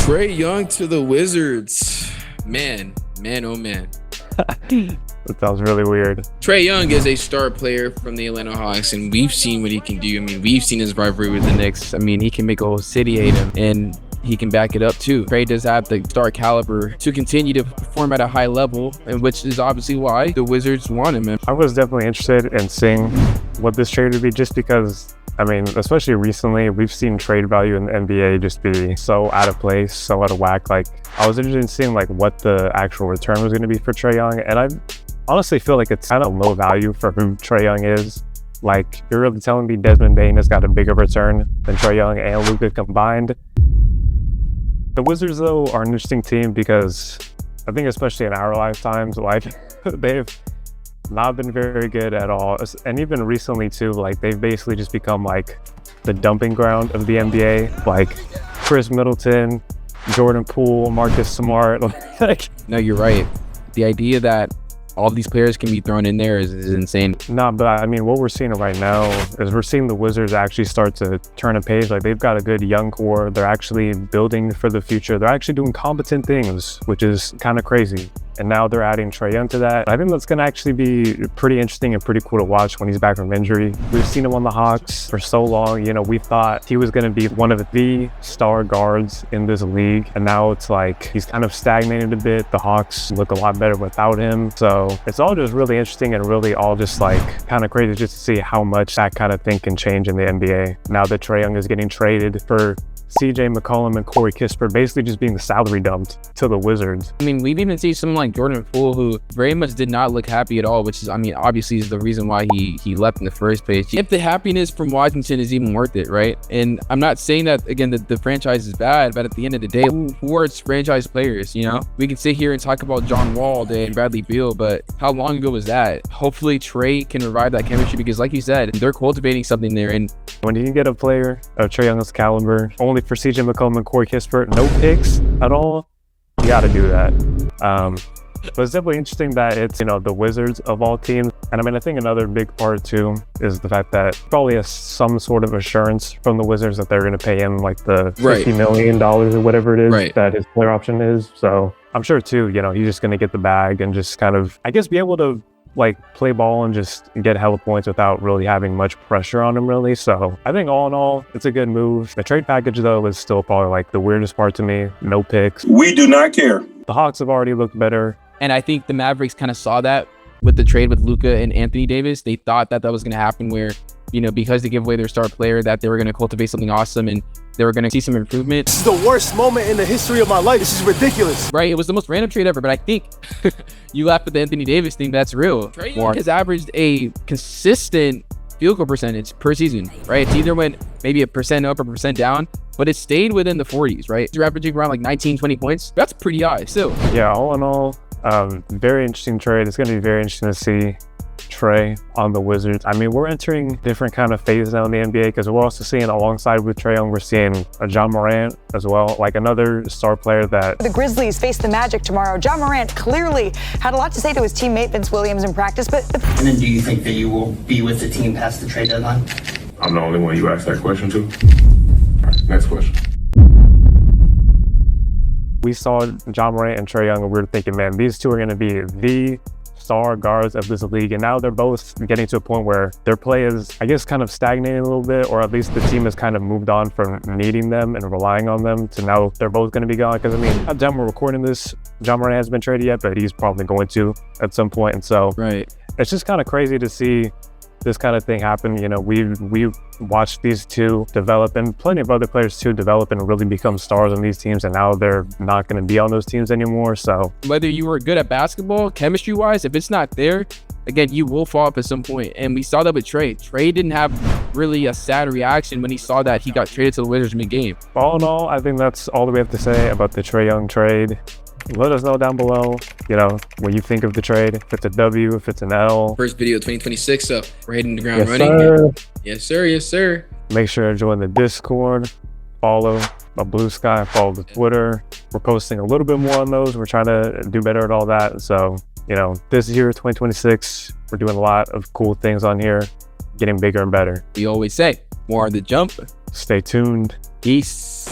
Trae Young to the Wizards. Man, oh man. That sounds really weird. Trae Young is a star player from the Atlanta Hawks, and we've seen what he can do. I mean, we've seen his rivalry with the Knicks. I mean, he can make a whole city hate him, and he can back it up too. Trae does have the star caliber to continue to perform at a high level, and which is obviously why the Wizards want him. I was definitely interested in seeing what this trade would be, just because, I mean, especially recently, we've seen trade value in the NBA just be so out of place, so out of whack. Like, I was interested in seeing like what the actual return was going to be for Trae Young, and I honestly feel like it's kind of low value for who Trae Young is. Like, you're really telling me Desmond Bane has got a bigger return than Trae Young and Luka combined? The Wizards, though, are an interesting team because I think, especially in our lifetimes, like, they've not been very good at all. And even recently, too, like, they've basically just become, like, the dumping ground of the NBA. Like, Chris Middleton, Jordan Poole, Marcus Smart. Like, No, you're right. The idea that all these players can be thrown in there is insane. no, but I mean, what we're seeing right now is we're seeing the Wizards actually start to turn a page. Like, they've got a good young core. They're actually building for the future. They're actually doing competent things, which is kind of crazy. And now they're adding Trae Young to that. I think that's going to actually be pretty interesting and pretty cool to watch when he's back from injury. We've seen him on the Hawks for so long. You know, we thought he was going to be one of the star guards in this league. And now it's like he's kind of stagnated a bit. The Hawks look a lot better without him. So it's all just really interesting and really all just like kind of crazy just to see how much that kind of thing can change in the NBA. Now that Trae Young is getting traded for CJ McCollum and Corey Kispert, basically just being salary dumped to the Wizards. I mean, we've even seen someone like Jordan Poole, who very much did not look happy at all, which is, I mean, obviously is the reason why he left in the first place. If the happiness from Washington is even worth it, right? And I'm not saying that, again, that the franchise is bad, but at the end of the day, who are its franchise players, you know? We can sit here and talk about John Wall and Bradley Beal, but how long ago was that? Hopefully Trae can revive that chemistry because, like you said, they're cultivating something there. And when you can get a player of Trae Young's caliber, only for CJ McCollum and Corey Kispert, no picks at all, you got to do that. But it's definitely interesting that it's, you know, the Wizards of all teams. And I mean, I think another big part too is the fact that probably has some sort of assurance from the Wizards that they're going to pay him like the $50 million or whatever it is that his player option is. So I'm sure too, you know, he's just going to get the bag and just kind of, I guess, be able to like play ball and just get hella points without really having much pressure on him, really. So I think all in all, it's a good move. The trade package, though, is still probably like the weirdest part to me. No picks. We do not care. The Hawks have already looked better. And I think the Mavericks kind of saw that with the trade with Luka and Anthony Davis. They thought that was going to happen where, you know, because they give away their star player, that they were going to cultivate something awesome and they were going to see some improvement. This is the worst moment in the history of my life. This is ridiculous. Right? It was the most random trade ever, but I think you laugh at the Anthony Davis thing. That's real. Trae Young has averaged a consistent field goal percentage per season, right? It's either went maybe a percent up or percent down, but it stayed within the 40s, right? You're averaging around like 19, 20 points. That's pretty high still. Yeah, all in all, very interesting trade. It's going to be very interesting to see Trae on the Wizards. I mean, we're entering different kind of phases now in the NBA because we're also seeing, alongside with Trae Young, we're seeing a John Morant as well, like another star player that... The Grizzlies face the Magic tomorrow. John Morant clearly had a lot to say to his teammate Vince Williams in practice, but... And then do you think that you will be with the team past the trade deadline? I'm the only one you asked that question to. All right, next question. We saw John Morant and Trae Young, and we were thinking, man, these two are going to be the star guards of this league. And now they're both getting to a point where their play is, I guess, kind of stagnating a little bit, or at least the team has kind of moved on from needing them and relying on them to now they're both going to be gone. Because, I mean, at the time we're recording this, John Morant hasn't been traded yet, but he's probably going to at some point. And so it's just kind of crazy to see this kind of thing happen. You know, we've watched these two develop, and plenty of other players too develop and really become stars on these teams, and now they're not going to be on those teams anymore. So whether you were good at basketball, chemistry wise, if it's not there, again, you will fall off at some point. And we saw that with Trae. Trae didn't have really a sad reaction when he saw that he got traded to the Wizards mid-game. All in all, I think that's all that we have to say about the Trae Young trade. Let us know down below, you know, what you think of the trade, if it's a W, if it's an L. First video 2026, so we're hitting the ground running. Sir. Yes, sir. Yes, sir. Make sure to join the Discord, follow my Blue Sky, follow the Twitter. We're posting a little bit more on those. We're trying to do better at all that. So, you know, this year, 2026, we're doing a lot of cool things on here, getting bigger and better. We always say, more on the jump. Stay tuned. Peace.